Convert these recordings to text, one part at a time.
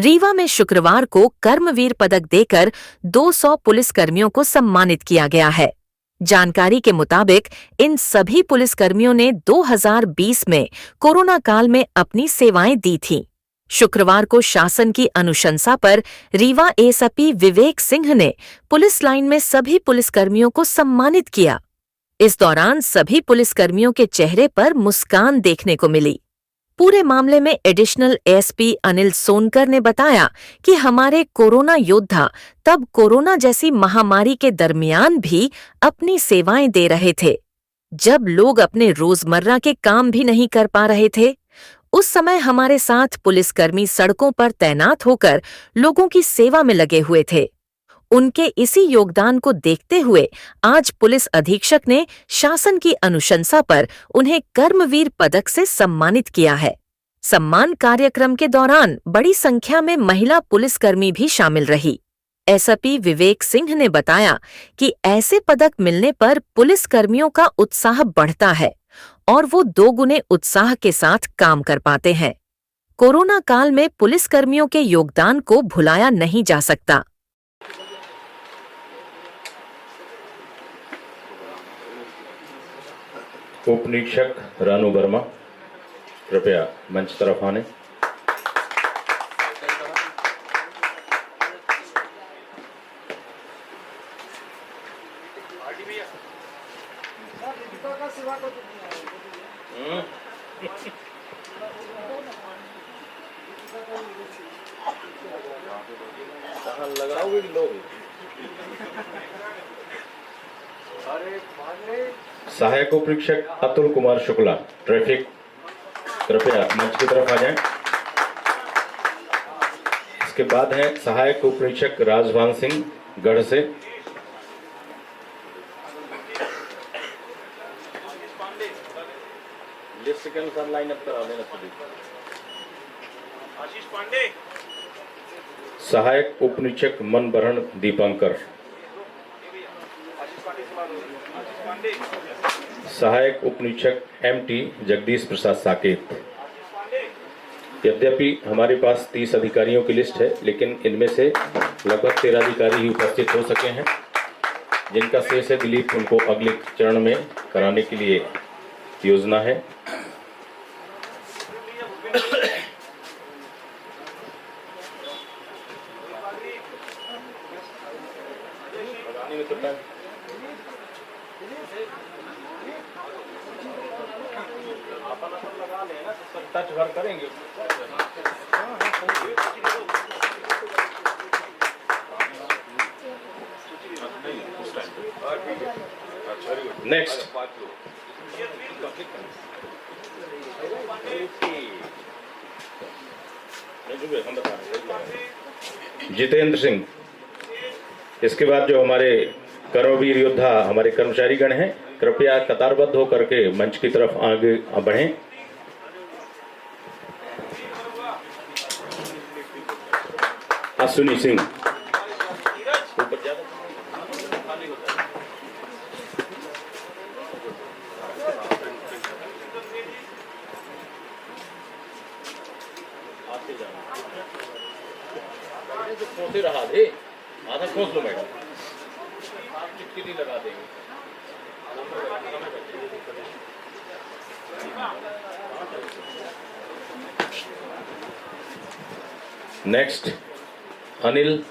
रीवा में शुक्रवार को कर्मवीर पदक देकर 200 पुलिसकर्मियों को सम्मानित किया गया है। जानकारी के मुताबिक इन सभी पुलिसकर्मियों ने 2020 में कोरोना काल में अपनी सेवाएं दी थीं। शुक्रवार को शासन की अनुशंसा पर रीवा एएसपी विवेक सिंह ने पुलिस लाइन में सभी पुलिसकर्मियों को सम्मानित किया। इस दौरान सभी पुलिसकर्मियों के चेहरे पर मुस्कान देखने को मिली। पूरे मामले में एडिशनल एएसपी अनिल सोनकर ने बताया कि हमारे कोरोना योद्धा तब कोरोना जैसी महामारी के दरमियान भी अपनी सेवाएं दे रहे थे, जब लोग अपने रोजमर्रा के काम भी नहीं कर पा रहे थे। उस समय हमारे साथ पुलिसकर्मी सड़कों पर तैनात होकर लोगों की सेवा में लगे हुए थे। उनके इसी योगदान को देखते हुए आज पुलिस अधीक्षक ने शासन की अनुशंसा पर उन्हें कर्मवीर पदक से सम्मानित किया है। सम्मान कार्यक्रम के दौरान बड़ी संख्या में महिला पुलिसकर्मी भी शामिल रही। एएसपी विवेक सिंह ने बताया कि ऐसे पदक मिलने पर पुलिसकर्मियों का उत्साह बढ़ता है और वो दोगुने उत्साह के साथ काम कर पाते हैं। कोरोना काल में पुलिसकर्मियों के योगदान को भुलाया नहीं जा सकता। उप निरीक्षक रानू वर्मा कृपया मंच तरफ आने। लगाओगे लोग। सहायक उप निरीक्षक अतुल कुमार शुक्ला ट्रैफिक कृपया मंच की तरफ आ जाएं। इसके बाद है सहायक उप निरीक्षक राजभान सिंह गढ़ से। लिस्ट के अनुसार लाइन अप करा देना सभी। आशीष पांडे सहायक उप निरीक्षक मनबरहण दीपांकर। सहायक उप निरीक्षक एमटी जगदीश प्रसाद साकेत। यद्यपि हमारे पास 30 अधिकारियों की लिस्ट है, लेकिन इनमें से लगभग 13 अधिकारी ही उपस्थित हो सके हैं। जिनका शेष है दिलीप, उनको अगले चरण में कराने के लिए योजना है। टच भर करेंगे। नेक्स्ट जितेंद्र सिंह। इसके बाद जो हमारे कर्मवीर योद्धा हमारे कर्मचारीगण हैं, कृपया कतारबद्ध होकर के मंच की तरफ आगे बढ़ें। अश्विनी सिंह। खोसे रहा दे, आधा खोस लो मैडम, चिटकी लगा देंगे। नेक्स्ट अनिल।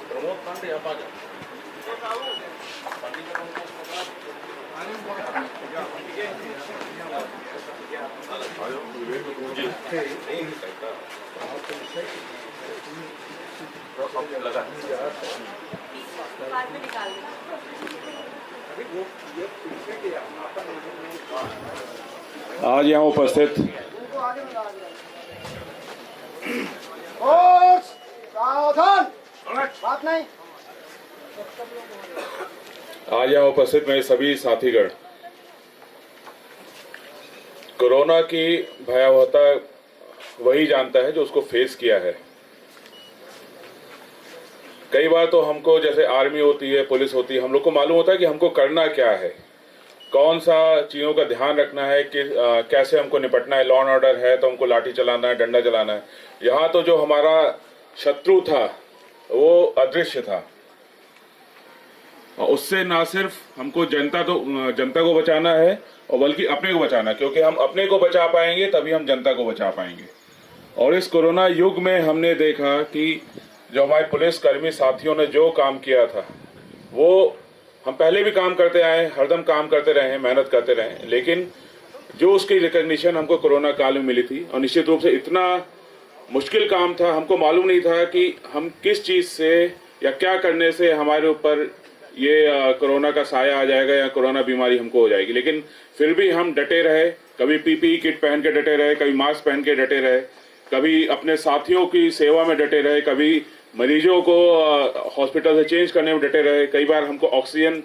प्रमोद पांडे आप आ जाओ। आज यहाँ उपस्थित और सावधान, बात नहीं। आज यहाँ उपस्थित मेरे सभी साथीगण, कोरोना की भयावहता वही जानता है जो उसको फेस किया है। कई बार तो हमको, जैसे आर्मी होती है, पुलिस होती है, हम लोग को मालूम होता है कि हमको करना क्या है, कौन सा चीज़ों का ध्यान रखना है, कि कैसे हमको निपटना है। लॉ एंड ऑर्डर है तो हमको लाठी चलाना है, डंडा चलाना है। यहाँ तो जो हमारा शत्रु था वो अदृश्य था, और उससे ना सिर्फ हमको जनता को बचाना है, और बल्कि अपने को बचाना है, क्योंकि हम अपने को बचा पाएंगे तभी हम जनता को बचा पाएंगे। और इस कोरोना युग में हमने देखा कि जो हमारे पुलिसकर्मी साथियों ने जो काम किया था, वो हम पहले भी काम करते आए, हरदम काम करते रहे हैं, मेहनत करते रहे हैं, लेकिन जो उसकी रिकग्निशन हमको कोरोना काल में मिली थी, और निश्चित रूप से इतना मुश्किल काम था, हमको मालूम नहीं था कि हम किस चीज़ से या क्या करने से हमारे ऊपर ये कोरोना का साया आ जाएगा या कोरोना बीमारी हमको हो जाएगी। लेकिन फिर भी हम डटे रहे, कभी पीपीई किट पहन के डटे रहे, कभी मास्क पहन के डटे रहे, कभी अपने साथियों की सेवा में डटे रहे, कभी मरीजों को हॉस्पिटल से चेंज करने में डटे रहे। कई बार हमको ऑक्सीजन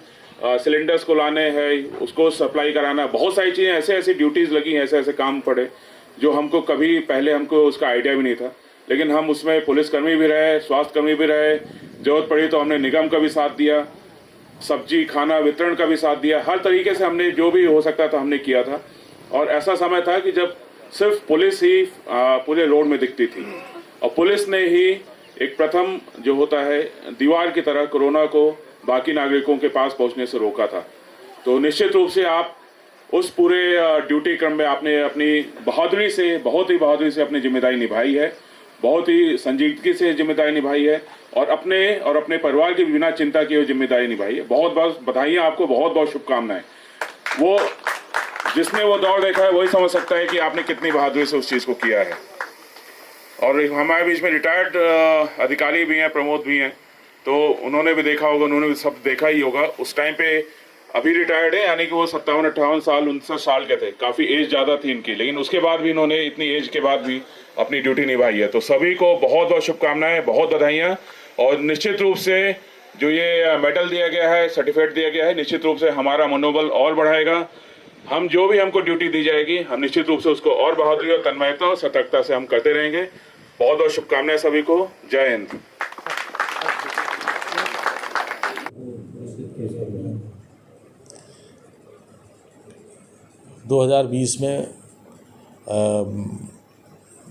सिलेंडर्स को लाने हैं, उसको सप्लाई कराना, बहुत सारी चीज़ें ऐसे ड्यूटीज़ लगी हैं, ऐसे काम पड़े जो हमको कभी पहले हमको उसका आइडिया भी नहीं था। लेकिन हम उसमें पुलिसकर्मी भी रहे, स्वास्थ्यकर्मी भी रहे, जरूरत पड़ी तो हमने निगम का भी साथ दिया, सब्जी खाना वितरण का भी साथ दिया, हर तरीके से हमने जो भी हो सकता था हमने किया था। और ऐसा समय था कि जब सिर्फ पुलिस ही पूरे रोड में दिखती थी, और पुलिस ने ही एक प्रथम जो होता है दीवार की तरह कोरोना को बाकी नागरिकों के पास पहुंचने से रोका था। तो निश्चित रूप से आप उस पूरे ड्यूटी क्रम में आपने अपनी बहादुरी से, बहुत ही बहादुरी से अपनी जिम्मेदारी निभाई है, बहुत ही संजीदगी से जिम्मेदारी निभाई है, और अपने परिवार की बिना चिंता किए हुए जिम्मेदारी निभाई है। बहुत बहुत बधाइयाँ आपको, बहुत बहुत शुभकामनाएं। वो जिसने वो दौड़ देखा है वही समझ सकता है कि आपने कितनी बहादुरी से उस चीज़ को किया है। और हमारे बीच में रिटायर्ड अधिकारी भी हैं, प्रमोद भी हैं, तो उन्होंने भी देखा होगा, उन्होंने भी सब देखा ही होगा। उस टाइम पे अभी रिटायर्ड है, यानी कि वो 57-58 साल 59 साल के थे, काफ़ी एज ज़्यादा थी इनकी, लेकिन उसके बाद भी इन्होंने इतनी एज के बाद भी अपनी ड्यूटी निभाई है। तो सभी को बहुत बहुत शुभकामनाएं, बहुत बधाइयाँ। और निश्चित रूप से जो ये मेडल दिया गया है, सर्टिफिकेट दिया गया है, निश्चित रूप से हमारा मनोबल और बढ़ाएगा। हम जो भी हमको ड्यूटी दी जाएगी, हम निश्चित रूप से उसको और बहादुरी और तन्मयता और सतर्कता से हम करते रहेंगे। बहुत बहुत शुभकामनाएं सभी को। जय हिंद। दो 2020 में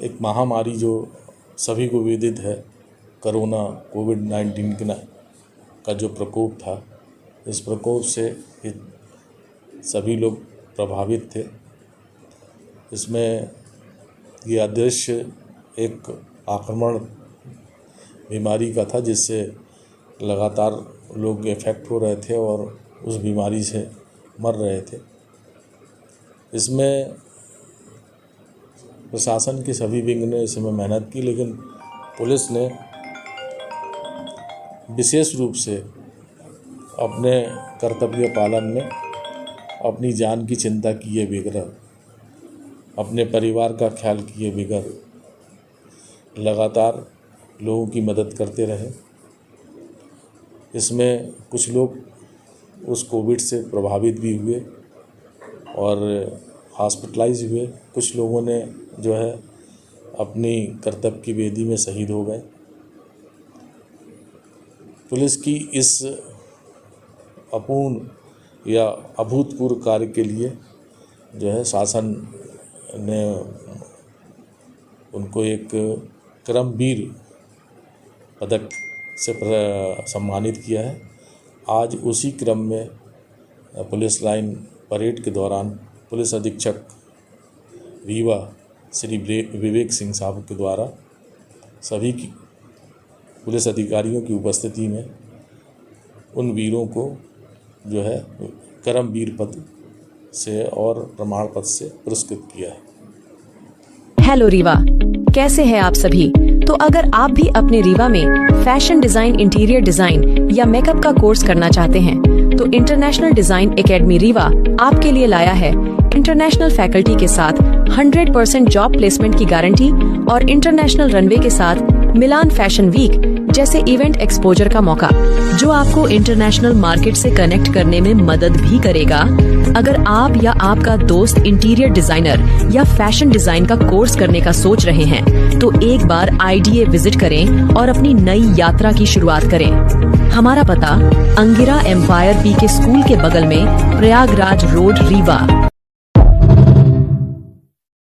एक महामारी जो सभी को विदित है, कोरोना कोविड-19 का जो प्रकोप था, इस प्रकोप से सभी लोग प्रभावित थे। इसमें ये अदृश्य एक आक्रमण बीमारी का था, जिससे लगातार लोग इफेक्ट हो रहे थे और उस बीमारी से मर रहे थे। इसमें प्रशासन के सभी विंग ने इसमें मेहनत की, लेकिन पुलिस ने विशेष रूप से अपने कर्तव्य पालन में अपनी जान की चिंता किए बगैर, अपने परिवार का ख्याल किए बगैर लगातार लोगों की मदद करते रहे। इसमें कुछ लोग उस कोविड से प्रभावित भी हुए और हॉस्पिटलाइज हुए, कुछ लोगों ने जो है अपनी कर्तव्य की वेदी में शहीद हो गए। पुलिस की इस अपूर्ण या अभूतपूर्व कार्य के लिए जो है शासन ने उनको एक कर्मवीर पदक से सम्मानित किया है। आज उसी क्रम में पुलिस लाइन परेड के दौरान पुलिस अधीक्षक रीवा श्री विवेक सिंह साहब के द्वारा सभी की पुलिस अधिकारियों की उपस्थिति में उन वीरों को जो है कर्मवीर पद से और प्रमाण पत्र से पुरस्कृत किया है। हेलो रीवा, कैसे हैं आप सभी? तो अगर आप भी अपने रीवा में फैशन डिजाइन, इंटीरियर डिजाइन या मेकअप का कोर्स करना चाहते हैं तो इंटरनेशनल डिजाइन एकेडमी रीवा आपके लिए लाया है इंटरनेशनल फैकल्टी के साथ 100% जॉब प्लेसमेंट की गारंटी और इंटरनेशनल रनवे के साथ मिलान फैशन वीक जैसे इवेंट एक्सपोजर का मौका, जो आपको इंटरनेशनल मार्केट से कनेक्ट करने में मदद भी करेगा। अगर आप या आपका दोस्त इंटीरियर डिजाइनर या फैशन डिजाइन का कोर्स करने का सोच रहे हैं तो एक बार IDA विजिट करें और अपनी नई यात्रा की शुरुआत करें। हमारा पता अंगिरा एम्पायर PK स्कूल के बगल में प्रयागराज रोड, रीवा।